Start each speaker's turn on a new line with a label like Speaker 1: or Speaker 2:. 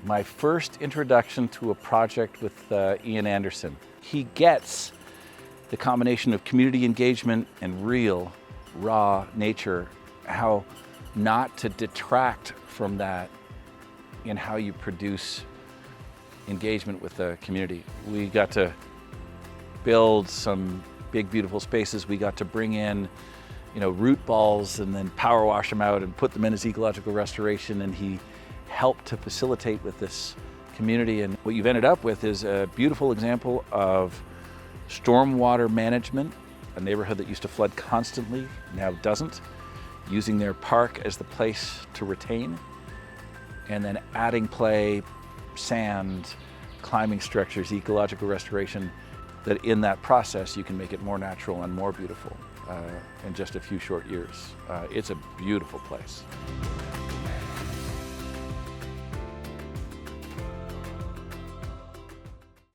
Speaker 1: my first introduction to a project with Ian Anderson. He gets the combination of community engagement and real, raw nature, how not to detract from that in how you produce engagement with the community. We got to build some big, beautiful spaces. We got to bring in, root balls and then power wash them out and put them in as ecological restoration, and he helped to facilitate with this community. And what you've ended up with is a beautiful example of stormwater management, a neighborhood that used to flood constantly, now doesn't, using their park as the place to retain, and then adding play, sand, climbing structures, ecological restoration, that in that process you can make it more natural and more beautiful in just a few short years. It's a beautiful place.